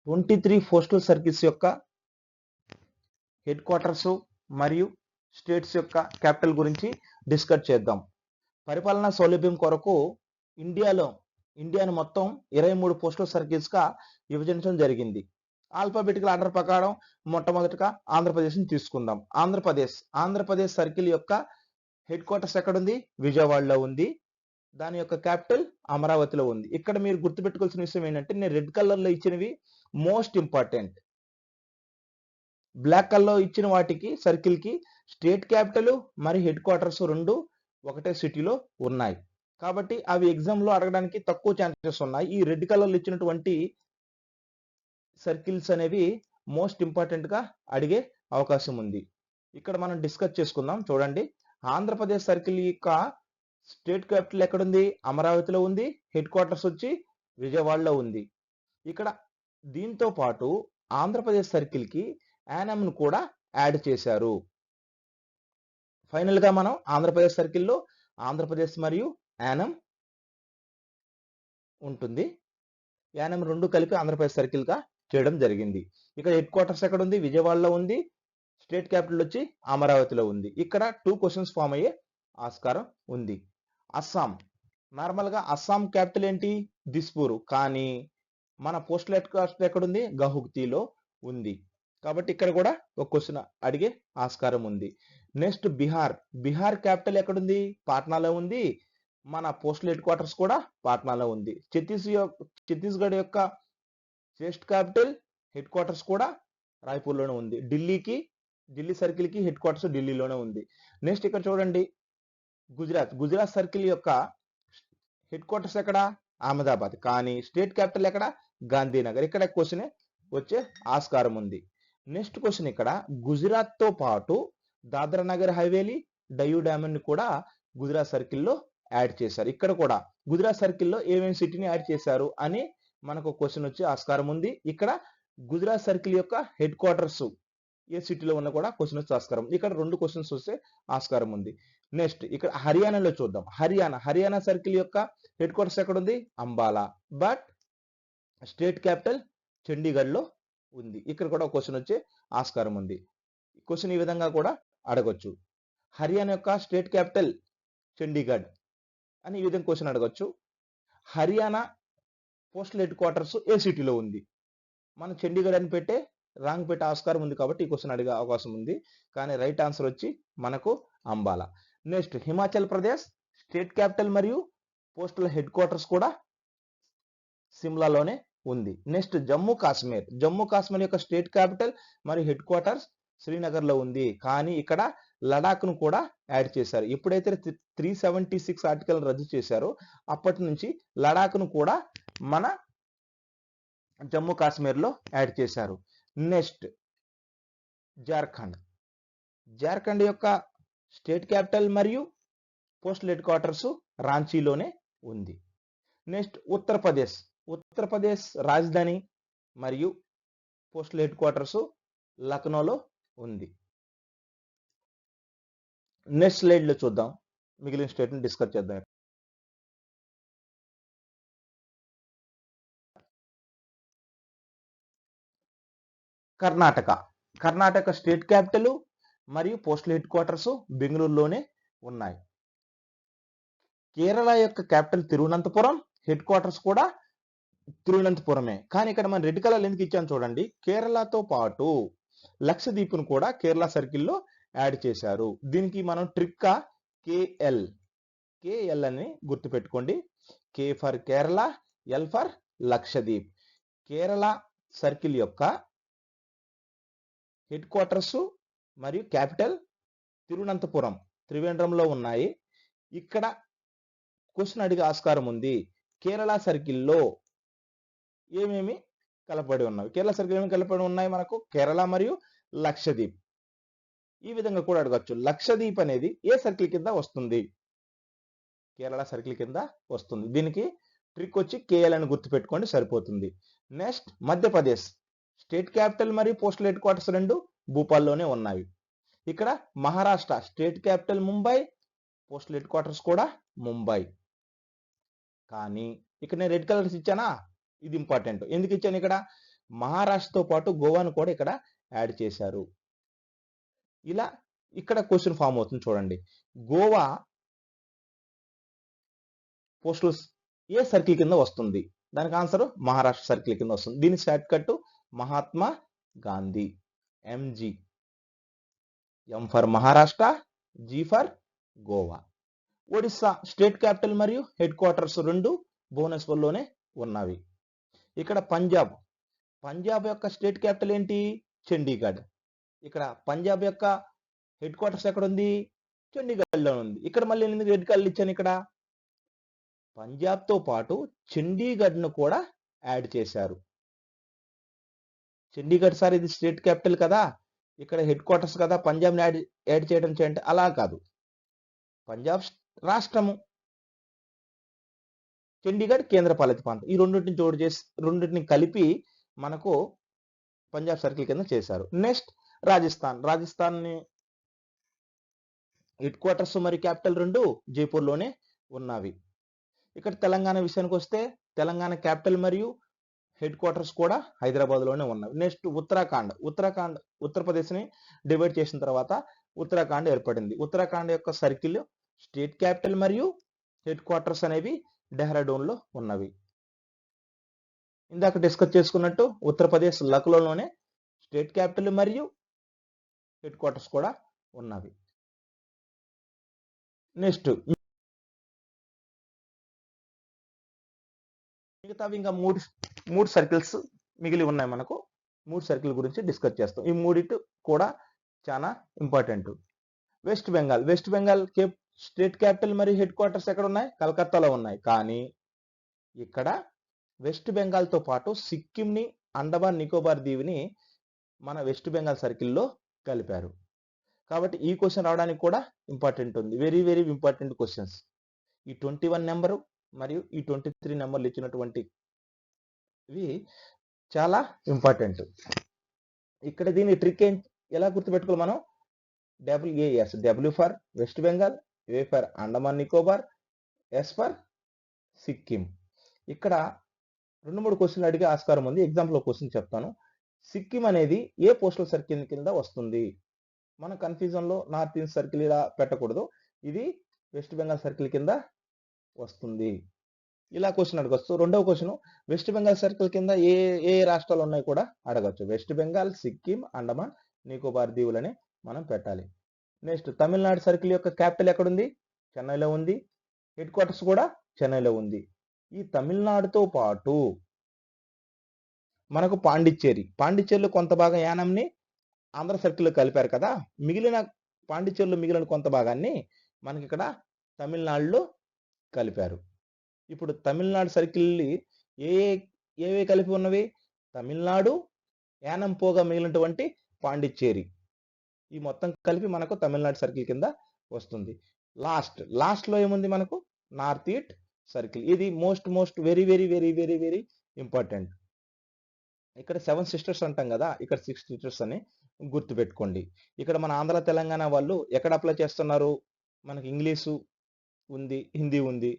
23 postal circles యొక్క head quarters మరియు states యొక్క క్యాపిటల్ గురించి డిస్కస్ చేద్దాం. పరిపాలనా సౌలభ్యం కొరకు ఇండియాను మొత్తం 23 పోస్టల్ సర్కిల్స్ గా విభజించడం జరిగింది. ఆల్ఫాబెటికల్ ఆర్డర్ ప్రకారం మొట్టమొదటిగా ఆంధ్రప్రదేశ్ని తీసుకుందాం. ఆంధ్రప్రదేశ్ సర్కిల్ యొక్క హెడ్ క్వార్టర్స్ ఎక్కడుంది? విజయవాడలో ఉంది. దాని యొక్క క్యాపిటల్ అమరావతిలో ఉంది. ఇక్కడ మీరు గుర్తుపెట్టుకోవాల్సిన విషయం ఏంటంటే, నేను రెడ్ కలర్ లో ఇచ్చినవి మోస్ట్ ఇంపార్టెంట్. బ్లాక్ కలర్ లో ఇచ్చిన వాటికి సర్కిల్ కి స్టేట్ క్యాపిటల్ మరియు హెడ్ క్వార్టర్స్ రెండు ఒకటే సిటీలో ఉన్నాయి. కాబట్టి అవి ఎగ్జామ్ లో అడగడానికి తక్కువ ఛాన్సెస్ ఉన్నాయి. ఈ రెడ్ కలర్ లో ఇచ్చినటువంటి సర్కిల్స్ అనేవి మోస్ట్ ఇంపార్టెంట్ గా అడిగే అవకాశం ఉంది. ఇక్కడ మనం డిస్కస్ చేసుకుందాం. చూడండి, ఆంధ్రప్రదేశ్ సర్కిల్ యొక్క స్టేట్ క్యాపిటల్ ఎక్కడుంది? అమరావతిలో ఉంది. హెడ్ క్వార్టర్స్ వచ్చి విజయవాడలో ఉంది. ఇక్కడ దీంతో పాటు ఆంధ్రప్రదేశ్ సర్కిల్ కి యానం ను కూడా యాడ్ చేశారు. ఫైనల్ గా మనం ఆంధ్రప్రదేశ్ సర్కిల్లో ఆంధ్రప్రదేశ్ మరియు యానం ఉంటుంది. యానం రెండు కలిపి ఆంధ్రప్రదేశ్ సర్కిల్ గా చేయడం జరిగింది. ఇక్కడ హెడ్ క్వార్టర్స్ ఎక్కడ ఉంది? విజయవాడలో ఉంది. స్టేట్ క్యాపిటల్ వచ్చి అమరావతిలో ఉంది. ఇక్కడ 2 క్వశ్చన్స్ ఫామ్ అయ్యే ఆస్కారం ఉంది. అస్సాం, నార్మల్ గా అస్సాం క్యాపిటల్ ఏంటి? దిస్పూర్. కానీ మన పోస్టల్ హెడ్ క్వార్టర్స్ ఎక్కడుంది? గౌహతిలో ఉంది. కాబట్టి ఇక్కడ కూడా ఒక క్వశ్చన్ అడిగే ఆస్కారం ఉంది. నెక్స్ట్ బిహార్ క్యాపిటల్ ఎక్కడుంది? పాట్నాలో ఉంది. మన పోస్టల్ హెడ్ క్వార్టర్స్ కూడా పాట్నాలో ఉంది. ఛత్తీస్గఢ్ యొక్క స్టేట్ క్యాపిటల్ హెడ్ క్వార్టర్స్ కూడా రాయ్పూర్లోనే ఉంది. ఢిల్లీ సర్కిల్ కి హెడ్ క్వార్టర్స్ ఢిల్లీలోనే ఉంది. నెక్స్ట్ ఇక్కడ చూడండి, గుజరాత్ సర్కిల్ యొక్క హెడ్ క్వార్టర్స్ ఎక్కడ? అహ్మదాబాద్. కానీ స్టేట్ క్యాపిటల్ ఎక్కడ? గాంధీనగర్. ఇక్కడ క్వశ్చన్ వచ్చే ఆస్కారం ఉంది. నెక్స్ట్ క్వశ్చన్, ఇక్కడ గుజరాత్ తో పాటు దాద్రా నగర్ హవేలీ, డయూ డామన్ ని కూడా గుజరాత్ సర్కిల్లో యాడ్ చేశారు. ఇక్కడ కూడా గుజరాత్ సర్కిల్లో ఏమేమి సిటీని యాడ్ చేశారు అని మనకు క్వశ్చన్ వచ్చే ఆస్కారం ఉంది. ఇక్కడ గుజరాత్ సర్కిల్ యొక్క హెడ్ క్వార్టర్స్ ఏ సిటీలో ఉన్న కూడా క్వశ్చన్ వచ్చే ఆస్కారం. ఇక్కడ 2 క్వశ్చన్స్ వస్తే ఆస్కారం ఉంది. నెక్స్ట్ ఇక్కడ హర్యానాలో చూద్దాం. హర్యానా సర్కిల్ యొక్క హెడ్ క్వార్టర్స్ ఎక్కడ ఉంది? Ambala. But state capital Chandigarh లో ఉంది. ఇక్కడ కూడా క్వశ్చన్ వచ్చే ఆస్కారం ఉంది. క్వశ్చన్ ఈ విధంగా కూడా అడగొచ్చు. హర్యానా యొక్క స్టేట్ క్యాపిటల్ చండీగఢ్ అని ఈ విధంగా క్వశ్చన్ అడగొచ్చు. హర్యానా పోస్టల్ హెడ్ క్వార్టర్స్ ఏ సిటీలో ఉంది? మనం చండీగఢ్ అని పెట్టే ఆస్కారం ఉంది. కాబట్టి ఈ క్వశ్చన్ అడిగే అవకాశం ఉంది. కానీ రైట్ ఆన్సర్ వచ్చి మనకు Ambala. Next Himachal Pradesh state capital మరియు పోస్టల్ హెడ్ క్వార్టర్స్ కూడా సిమ్లాలోనే ఉంది. నెక్స్ట్ జమ్మూ కాశ్మీర్ యొక్క స్టేట్ క్యాపిటల్ మరియు హెడ్ క్వార్టర్స్ శ్రీనగర్ లో ఉంది. కానీ ఇక్కడ లడాక్ ను కూడా యాడ్ చేశారు. ఎప్పుడైతే 376 ఆర్టికల్ రద్దు చేశారో అప్పటి నుంచి లడాక్ ను కూడా మన జమ్మూ కాశ్మీర్ లో యాడ్ చేశారు. నెక్స్ట్ జార్ఖండ్ యొక్క స్టేట్ క్యాపిటల్ మరియు పోస్టల్ హెడ్ క్వార్టర్స్ రాంచీలోనే ఉంది. నెక్స్ట్ ఉత్తరప్రదేశ్ రాజధాని మరియు పోస్టల్ హెడ్ క్వార్టర్స్ లక్నోలో ఉంది. నెక్స్ట్ స్లైడ్ లో చూద్దాం. మిగిలిన స్టేట్ ని డిస్కస్ చేద్దాం. కర్ణాటక స్టేట్ క్యాపిటల్ మరియు పోస్టల్ హెడ్ క్వార్టర్స్ బెంగళూరులోనే ఉన్నాయి. కేరళ యొక్క క్యాపిటల్ తిరువనంతపురం, హెడ్ క్వార్టర్స్ కూడా తిరువనంతపురమే. కానీ ఇక్కడ మనం రెడ్ కలర్ ఎందుకు ఇచ్చాను చూడండి. కేరళతో పాటు లక్షద్వీప్ను కూడా కేరళ సర్కిల్లో యాడ్ చేశారు. దీనికి మనం ట్రిక్ కేఎల్ అని గుర్తుపెట్టుకోండి. K for Kerala, L for Lakshadweep. Kerala circle యొక్క హెడ్ క్వార్టర్స్ మరియు క్యాపిటల్ తిరువనంతపురం త్రివేంద్రంలో ఉన్నాయి. ఇక్కడ క్వశ్చన్ అడిగే ఆస్కారం ఉంది. కేరళ సర్కిల్లో ఏమేమి కలపడి ఉన్నవి? కేరళ సర్కిల్ ఏమేమి కలపడి ఉన్నాయి? మనకు కేరళ మరియు లక్షద్వీప్. ఈ విధంగా కూడా అడగచ్చు. లక్షద్వీప్ అనేది ఏ సర్కిల్ కింద వస్తుంది? కేరళ సర్కిల్ కింద వస్తుంది. దీనికి ట్రిక్ వచ్చి కేఎల్ అని గుర్తుపెట్టుకోండి, సరిపోతుంది. నెక్స్ట్ మధ్యప్రదేశ్ స్టేట్ క్యాపిటల్ మరియు పోస్టల్ హెడ్ క్వార్టర్స్ రెండు భూపాల్లోనే ఉన్నాయి. ఇక్కడ Maharashtra state capital Mumbai, postal head quarters కూడా ముంబై. కానీ ఇక్కడ నేను రెడ్ కలర్స్ ఇచ్చానా? ఇది ఇంపార్టెంట్. ఎందుకు ఇచ్చాను? ఇక్కడ మహారాష్ట్రతో పాటు గోవాను కూడా ఇక్కడ యాడ్ చేశారు. ఇలా ఇక్కడ క్వశ్చన్ ఫామ్ అవుతుంది చూడండి. గోవా పోస్టల్ ఏ సర్కిల్ కింద వస్తుంది? దానికి ఆన్సర్ మహారాష్ట్ర సర్కిల్ కింద వస్తుంది. దీని short cut Mahatma Gandhi, MG. M for Maharashtra, G for Goa. Odisha state capital మరియు హెడ్ క్వార్టర్స్ రెండు భువనేశ్వర్లోనే ఉన్నవి. ఇక్కడ పంజాబ్ యొక్క స్టేట్ క్యాపిటల్ ఏంటి? చండీగఢ్. ఇక్కడ పంజాబ్ యొక్క హెడ్ క్వార్టర్స్ ఎక్కడ ఉంది? చండీగఢ్లో ఉంది. ఇక్కడ మళ్ళీ ఎందుకు రెడ్ కలర్ ఇచ్చాను? ఇక్కడ పంజాబ్తో పాటు చండీగఢ్ను కూడా యాడ్ చేశారు. చండీగఢ్ సార్ ఇది స్టేట్ క్యాపిటల్ కదా, ఇక్కడ హెడ్ క్వార్టర్స్ కదా, పంజాబ్ని యాడ్ చేయడం చేయండి. అలా కాదు, పంజాబ్ రాష్ట్రము, చండీగఢ్ కేంద్రపాలిత ప్రాంతం. ఈ రెండింటిని కలిపి మనకు పంజాబ్ సర్కిల్ కింద చేశారు. నెక్స్ట్ రాజస్థాన్ హెడ్ క్వార్టర్స్ మరియు క్యాపిటల్ రెండు జైపూర్లోనే ఉన్నవి. ఇక్కడ తెలంగాణ విషయానికి వస్తే తెలంగాణ క్యాపిటల్ మరియు హెడ్ క్వార్టర్స్ కూడా హైదరాబాద్లోనే ఉన్నవి. నెక్స్ట్ ఉత్తరప్రదేశ్ని డివైడ్ చేసిన తర్వాత ఉత్తరాఖండ్ ఏర్పడింది. ఉత్తరాఖండ్ యొక్క సర్కిల్ స్టేట్ క్యాపిటల్ మరియు హెడ్ క్వార్టర్స్ అనేవి డెహ్రాడూన్లో ఉన్నవి. ఇందాక డిస్కస్ చేసుకున్నట్టు ఉత్తరప్రదేశ్ లక్నోలోనే స్టేట్ క్యాపిటల్ మరియు హెడ్ క్వార్టర్స్ కూడా ఉన్నవి. నెక్స్ట్ మిగతావి ఇంకా మూడు సర్కిల్స్ మిగిలి ఉన్నాయి. మనకు 3 సర్కిల్ గురించి డిస్కస్ చేస్తాం. ఈ మూడిటి కూడా చాలా important. West Bengal state capital మరియు హెడ్ క్వార్టర్స్ ఎక్కడ ఉన్నాయి? కలకత్తాలో ఉన్నాయి. కానీ ఇక్కడ వెస్ట్ బెంగాల్తో పాటు సిక్కింని, అండమాన్ నికోబార్ దీవిని మన వెస్ట్ బెంగాల్ సర్కిల్లో కలిపారు. కాబట్టి ఈ క్వశ్చన్ రావడానికి కూడా ఇంపార్టెంట్ ఉంది. Very very important questions. ఈ 21 నెంబరు మరియు ఈ 23 నెంబర్లు ఇచ్చినటువంటి ఇవి చాలా ఇంపార్టెంట్. ఇక్కడ దీని ట్రిక్ ఎలా గుర్తుపెట్టుకోవాలి మనం? WAS, W for west Bengal, A for Andaman Nicobar, S for Sikkim. ఇక్కడ 2-3 క్వశ్చన్లు అడిగే ఆస్కారం ఉంది. ఎగ్జాంపుల్ క్వశ్చన్ చెప్తాను. సిక్కిం అనేది ఏ పోస్టల్ సర్కిల్ కింద వస్తుంది? మన కన్ఫ్యూజన్లో నార్త్ ఈస్ట్ సర్కిల్ ఇలా పెట్టకూడదు, ఇది వెస్ట్ బెంగాల్ సర్కిల్ కింద వస్తుంది. ఇలా క్వశ్చన్ అడగచ్చు. రెండవ క్వశ్చన్, వెస్ట్ బెంగాల్ సర్కిల్ కింద ఏ రాష్ట్రాలు ఉన్నాయి కూడా అడగచ్చు. వెస్ట్ బెంగాల్, సిక్కిం, అండమాన్ నికోబార్ దీవులని మనం పెట్టాలి. నెక్స్ట్ తమిళనాడు సర్కిల్ యొక్క క్యాపిటల్ ఎక్కడుంది? చెన్నైలో ఉంది. హెడ్ క్వార్టర్స్ కూడా చెన్నైలో ఉంది. ఈ తమిళనాడుతో పాటు మనకు పాండిచ్చేరిలో కొంత భాగం యానంని ఆంధ్ర సర్కిల్లో కలిపారు కదా, పాండిచ్చేరిలో మిగిలిన కొంత భాగాన్ని మనకి ఇక్కడ తమిళనాడులో కలిపారు. ఇప్పుడు తమిళనాడు సర్కిల్ ఏవే కలిపి ఉన్నవి? తమిళనాడు, యానం పోగా మిగిలినటువంటి పాండిచ్చేరి, ఈ మొత్తం కలిపి మనకు తమిళనాడు సర్కిల్ కింద వస్తుంది. లాస్ట్లో ఏముంది మనకు? North east circle. ఇది most very very very very very important. ఇక్కడ 7 సిస్టర్స్ అంటాం కదా, ఇక్కడ 6 సిస్టర్స్ అని గుర్తుపెట్టుకోండి. ఇక్కడ మన ఆంధ్ర తెలంగాణ వాళ్ళు ఎక్కడ అప్లై చేస్తున్నారు? మనకి ఇంగ్లీషు ఉంది, హిందీ ఉంది.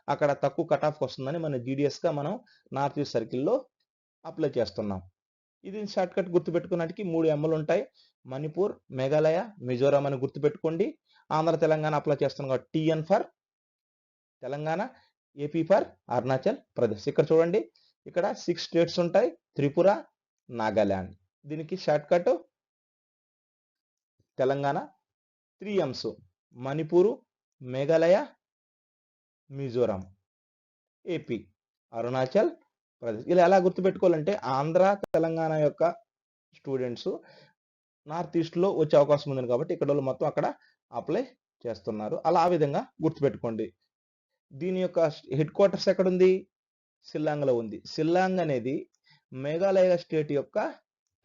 అక్కడ తక్కువ కట్ ఆఫ్ వస్తుందని మన జీడిఎస్గా మనం నార్త్ ఈస్ట్ సర్కిల్లో అప్లై చేస్తున్నాం. ఇది షార్ట్ కట్ గుర్తుపెట్టుకున్నట్టుకి 3 ఎమ్లు ఉంటాయి. మణిపూర్, మేఘాలయ, మిజోరాం అని గుర్తుపెట్టుకోండి. ఆంధ్ర తెలంగాణ అప్లై చేస్తున్నాం కాబట్టి TN for Telangana, AP for Arunachal Pradesh. ఇక్కడ చూడండి, ఇక్కడ 6 స్టేట్స్ ఉంటాయి: త్రిపుర, నాగాల్యాండ్. దీనికి short cut Telangana, 3 Ms Manipur, Meghalaya, Mizoram, AP, Arunachal Pradesh. ఇలా ఎలా గుర్తుపెట్టుకోవాలంటే ఆంధ్ర తెలంగాణ యొక్క స్టూడెంట్స్ నార్త్ ఈస్ట్లో వచ్చే అవకాశం ఉంది కాబట్టి ఇక్కడ వాళ్ళు మొత్తం అక్కడ అప్లై చేస్తున్నారు. అలా ఆ విధంగా గుర్తుపెట్టుకోండి. దీని యొక్క హెడ్ క్వార్టర్స్ ఎక్కడుంది? షిల్లాంగ్లో ఉంది. షిల్లాంగ్ అనేది మేఘాలయ స్టేట్ యొక్క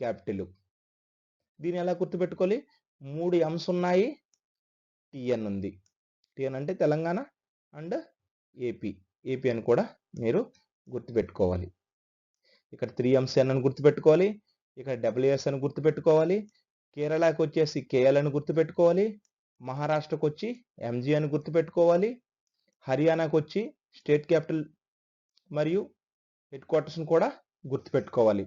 క్యాపిటల్. దీన్ని ఎలా గుర్తుపెట్టుకోవాలి? 3 Ms ఉన్నాయి, TN ఉంది. TN అంటే తెలంగాణ అండ్ AP అని కూడా మీరు గుర్తుపెట్టుకోవాలి. ఇక్కడ 3 Ms అని గుర్తుపెట్టుకోవాలి. ఇక్కడ WS అని గుర్తుపెట్టుకోవాలి. కేరళకి వచ్చేసి KL అని గుర్తుపెట్టుకోవాలి. మహారాష్ట్రకు వచ్చి MG అని గుర్తుపెట్టుకోవాలి. హర్యానాకు వచ్చి స్టేట్ క్యాపిటల్ మరియు హెడ్ క్వార్టర్స్ని కూడా గుర్తుపెట్టుకోవాలి.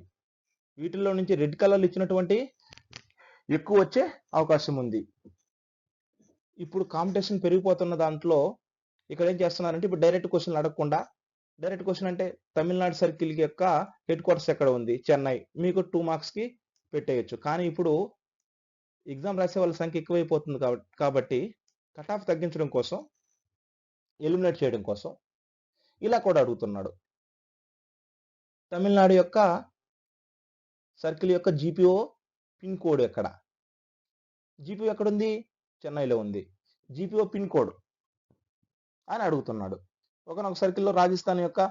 వీటిల్లో నుంచి రెడ్ కలర్లు ఇచ్చినటువంటి ఎక్కువ వచ్చే అవకాశం ఉంది. ఇప్పుడు కాంపిటీషన్ పెరిగిపోతున్న దాంట్లో ఇక్కడ ఏం చేస్తున్నారంటే ఇప్పుడు డైరెక్ట్ క్వశ్చన్లు అడగకుండా, డైరెక్ట్ క్వశ్చన్ అంటే తమిళనాడు సర్కిల్ యొక్క హెడ్ క్వార్టర్స్ ఎక్కడ ఉంది, చెన్నై, మీకు 2 మార్క్స్కి పెట్టేయచ్చు. కానీ ఇప్పుడు ఎగ్జామ్ రాసే వాళ్ళ సంఖ్య ఎక్కువైపోతుంది కాబట్టి కట్ ఆఫ్ తగ్గించడం కోసం, ఎలిమినేట్ చేయడం కోసం ఇలా కూడా అడుగుతున్నాడు. తమిళనాడు యొక్క సర్కిల్ యొక్క జీపీఓ పిన్ కోడ్ ఎక్కడ? జీపీఓ ఎక్కడుంది? చెన్నైలో ఉంది. జీపీఓ పిన్ కోడ్ అని అడుగుతున్నాడు. ఒకనొక సర్కిల్లో రాజస్థాన్ యొక్క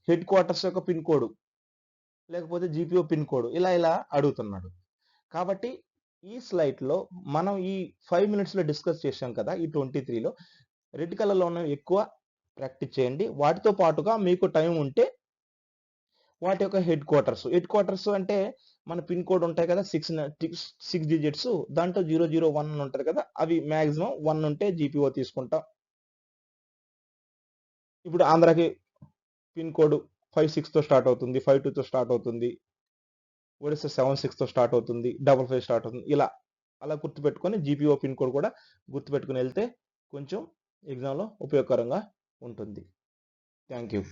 హెడ్ క్వార్టర్స్ యొక్క పిన్ కోడ్, లేకపోతే జీపీఓ పిన్ కోడ్ ఇలా అడుగుతున్నాడు. కాబట్టి ఈ స్లైడ్లో మనం ఈ 5 మినిట్స్లో డిస్కస్ చేశాం కదా, ఈ 23లో రెడ్ కలర్లో ఉన్నవి ఎక్కువ ప్రాక్టీస్ చేయండి. వాటితో పాటుగా మీకు టైం ఉంటే వాటి యొక్క హెడ్ క్వార్టర్స్ అంటే మన పిన్ కోడ్ ఉంటాయి కదా, 6 డిజిట్స్, దాంట్లో 001 ఉంటుంది కదా, అవి మ్యాక్సిమం 1 ఉంటే జీపీఓ తీసుకుంటాం. ఇప్పుడు ఆంధ్రాకి పిన్ కోడ్ 56తో స్టార్ట్ అవుతుంది, 52తో స్టార్ట్ అవుతుంది, ఒడిస్సా 76తో స్టార్ట్ అవుతుంది, 55 స్టార్ట్ అవుతుంది. అలా గుర్తుపెట్టుకొని జీపీఓ పిన్ కోడ్ కూడా గుర్తుపెట్టుకుని వెళ్తే కొంచెం ఎగ్జామ్లో ఉపయోగకరంగా ఉంటుంది. Thank you.